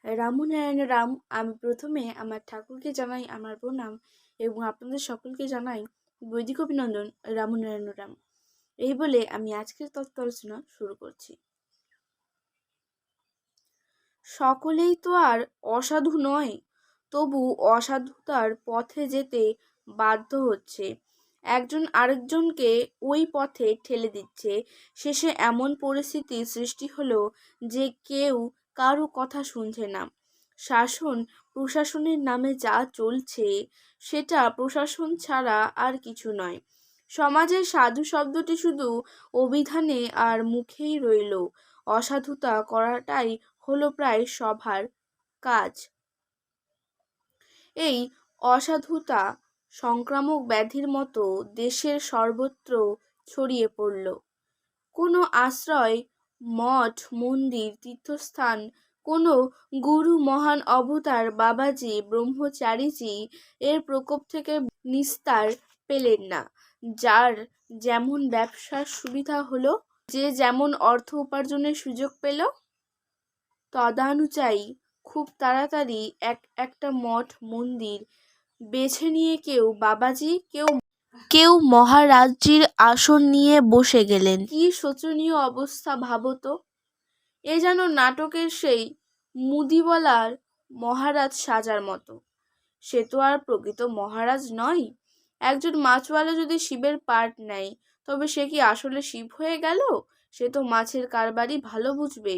রামু নারায়ণ রাম। আমি প্রথমে আমার ঠাকুরকে জানাই আমার প্রণাম এবং আপনাদের সকলকে জানাই বৈদিক অভিনন্দন। রামু নারায়ণ রাম এই বলে আমি আজকের তত্ত্ব আলোচনা শুরু করছি। সকলেই তো আর অসাধু নয়, তবু অসাধুতার পথে যেতে বাধ্য হচ্ছে। একজন আরেকজনকে ওই পথে ঠেলে দিচ্ছে। শেষে এমন পরিস্থিতি সৃষ্টি হলো যে কেউ কারো কথা শুনছে না। শাসন প্রশাসনের নামে যা চলছে সেটা প্রশাসন ছাড়া আর কিছু নয়। সমাজের সাধু শব্দটি শুধু অভিধানে আর মুখেই রইল। অসাধুতা করাটাই হলো প্রায় সবার কাজ। এই অসাধুতা সংক্রামক ব্যাধির মতো দেশের সর্বত্র ছড়িয়ে পড়ল। কোনো আশ্রয়, মঠ, মন্দির, তীর্থস্থান, কোনো গুরু, মহান অবতার বাবাজি, ব্রহ্মচারীজি এর প্রকোপ থেকে নিস্তার পেলেন না। যার যেমন ব্যবসার সুবিধা হলো, যে যেমন অর্থ উপার্জনের সুযোগ পেল, তদানুযায়ী খুব তাড়াতাড়ি একটা মঠ মন্দির বেছে নিয়ে কেউ বাবাজি, কেউ মহারাজজির আসন নিয়ে বসে গেলেন। কি শোচনীয় অবস্থা ভাবো তো! এ যেন নাটকের সেই মুদিওয়ালার মহারাজ সাজার মতো। সে তো আর প্রকৃত মহারাজ নয়। একজন মাছওয়ালা যদি শিবের পার্ট নেয়, তবে সে কি আসলে শিব হয়ে গেল? সে তো মাছের কারবারই ভালো বুঝবে।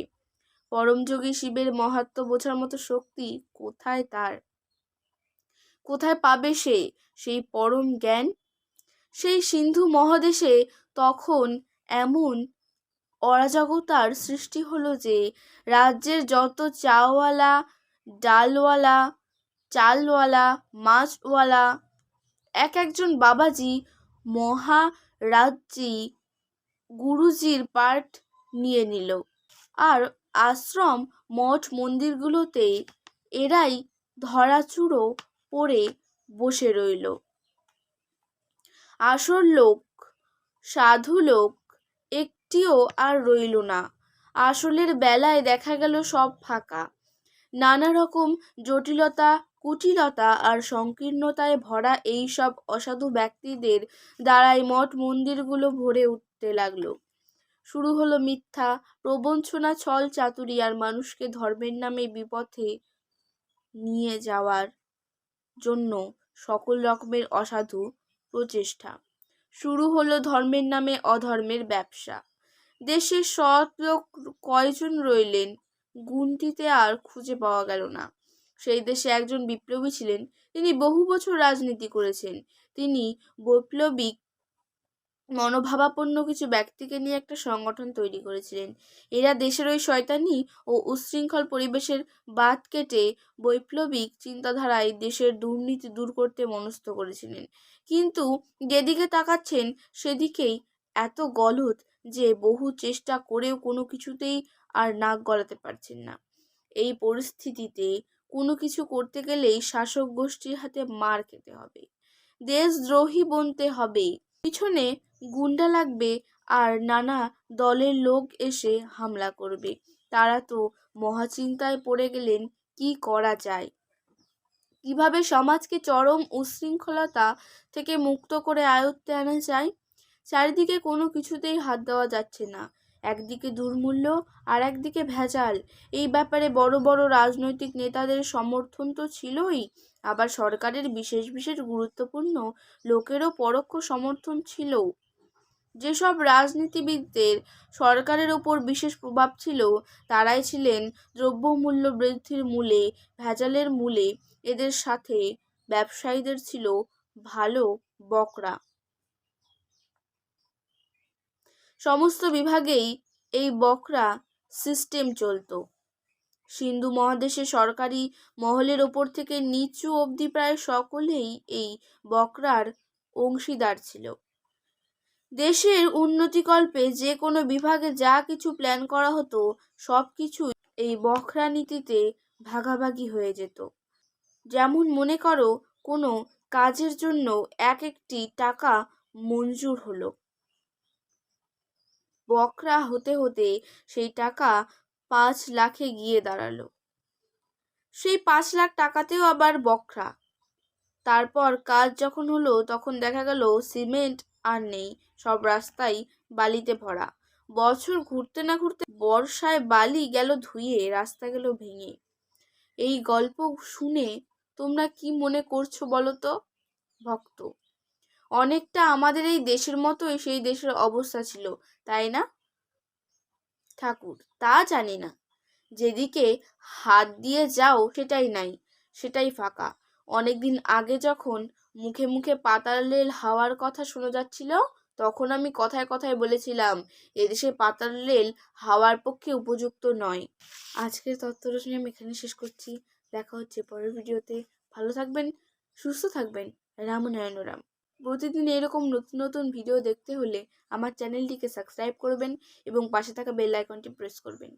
পরমযোগী শিবের মাহাত্ম্য বোঝার মতো শক্তি কোথায় তার? কোথায় পাবে সে সেই পরম জ্ঞান? সেই সিন্ধু মহাদেশে তখন এমন অরাজকতার সৃষ্টি হলো যে রাজ্যের যত চাওয়ালা, ডালওয়ালা, চালওয়ালা, মাছওয়ালা একজন বাবাজি, মহারাজজি, গুরুজির পাঠ নিয়ে নিল। আর আশ্রম, মঠ, মন্দিরগুলোতে এরাই ধরাচুরো পড়ে বসে রইল। আসল লোক, সাধু লোক একটিও আর রইল না। আসলের বেলায় দেখা গেল সব ফাঁকা। নানা রকম জটিলতা, কুটিলতা আর সংকীর্ণতায় ভরা এই সব অসাধু ব্যক্তিদের দ্বারাই মঠ মন্দিরগুলো ভরে উঠতে লাগলো। শুরু হলো মিথ্যা, প্রবঞ্চনা, ছল চাতুরি আর মানুষকে ধর্মের নামে বিপথে নিয়ে যাওয়ার জন্য সকল রকমের অসাধু প্রচেষ্টা। শুরু হলো ধর্মের নামে অধর্মের ব্যবসা। দেশের সৎ লোক কয়জন রইলেন গুনতিতে আর খুঁজে পাওয়া গেল না। সেই দেশে একজন বিপ্লবী ছিলেন। তিনি বহু বছর রাজনীতি করেছেন। তিনি বৈপ্লবিক মনোভাবাপন্ন কিছু ব্যক্তিকে নিয়ে একটা সংগঠন তৈরি করেছিলেন। এরা দেশের ওই শয়তানি ও উচ্ছৃঙ্খল পরিবেশের বাঁধ কেটে বৈপ্লবিক চিন্তাধারায় দেশের দুর্নীতি দূর করতে মনস্থ করেছিলেন। কিন্তু যেদিকে তাকাচ্ছেন সেদিকেই এত গলদ যে বহু চেষ্টা করেও কোনো কিছুতেই আর নাক গলাতে পারছেন না। এই পরিস্থিতিতে কোনো কিছু করতে গেলেই শাসক গোষ্ঠীর হাতে মার খেতে হবে, দেশদ্রোহী বনতে হবে, পিছনে গুন্ডা লাগবে আর নানা দলের লোক এসে হামলা করবে। তারা তো মহাচিন্তায় পড়ে গেলেন কি করা যায়, কিভাবে সমাজকে চরম উচ্ছৃঙ্খলতা থেকে মুক্ত করে আয়ত্তে আনা যায়। চারিদিকে কোনো কিছুতেই হাত দেওয়া যাচ্ছে না। একদিকে দুর্মূল্য আর একদিকে ভেজাল। এই ব্যাপারে বড় বড় রাজনৈতিক নেতাদের সমর্থন তো ছিলই, আবার সরকারের বিশেষ বিশেষ গুরুত্বপূর্ণ লোকেরও পরোক্ষ সমর্থন ছিল। যেসব রাজনীতিবিদদের সরকারের ওপর বিশেষ প্রভাব ছিল, তারাই ছিলেন দ্রব্যমূল্য বৃদ্ধির মূলে, ভেজালের মূলে। এদের সাথে ব্যবসায়ীদের ছিল ভালো বকরা। সমস্ত বিভাগেই এই বকরা সিস্টেম চলতো। সিন্ধু মহাদেশে সরকারি মহলের ওপর থেকে নিচু অবধি প্রায় সকলেই এই বকরার অংশীদার ছিল। দেশের উন্নতিকল্পে যে কোনো বিভাগে যা কিছু প্ল্যান করা হতো সব কিছু এই বকরা নীতিতে ভাগাভাগি হয়ে যেত। যেমন মনে করো কোনো কাজের জন্য একটি টাকা মঞ্জুর হলো, বকরা হতে হতে সেই টাকা 5 লাখে গিয়ে দাঁড়ালো। সেই 5 লাখ টাকাতেও আবার বকরা। তারপর কাজ যখন হলো তখন দেখা গেল সিমেন্ট আর নেই, সব রাস্তাই বালিতে ভরা। বছর ঘুরতে না ঘুরতে বর্ষায় বালি গেল ধুয়ে, রাস্তা গেল ভেঙে। এই গল্প শুনে তোমরা কি মনে করছো বলো তো ভক্ত? অনেকটা আমাদের এই দেশের মতোই সেই দেশের অবস্থা ছিল, তাই না ঠাকুর? তা জানি না, যেদিকে হাত দিয়ে যাও সেটাই নাই, সেটাই ফাঁকা। অনেকদিন আগে যখন মুখে মুখে পাতাল রেল হাওয়ার কথা শোনা যাচ্ছিল, তখন আমি কথায় কথায় বলেছিলাম এদেশে পাতাল রেল হাওয়ার পক্ষে উপযুক্ত নয়। আজকের তথ্য রচনা আমি এখানে শেষ করছি। দেখা হচ্ছে পরের ভিডিওতে। ভালো থাকবেন, সুস্থ থাকবেন। রাম নারায়ণ রাম। প্রতিদিন এরকম নতুন নতুন ভিডিও দেখতে হলে আমার চ্যানেলটিকে সাবস্ক্রাইব করবেন এবং পাশে থাকা বেল আইকনটি প্রেস করবেন।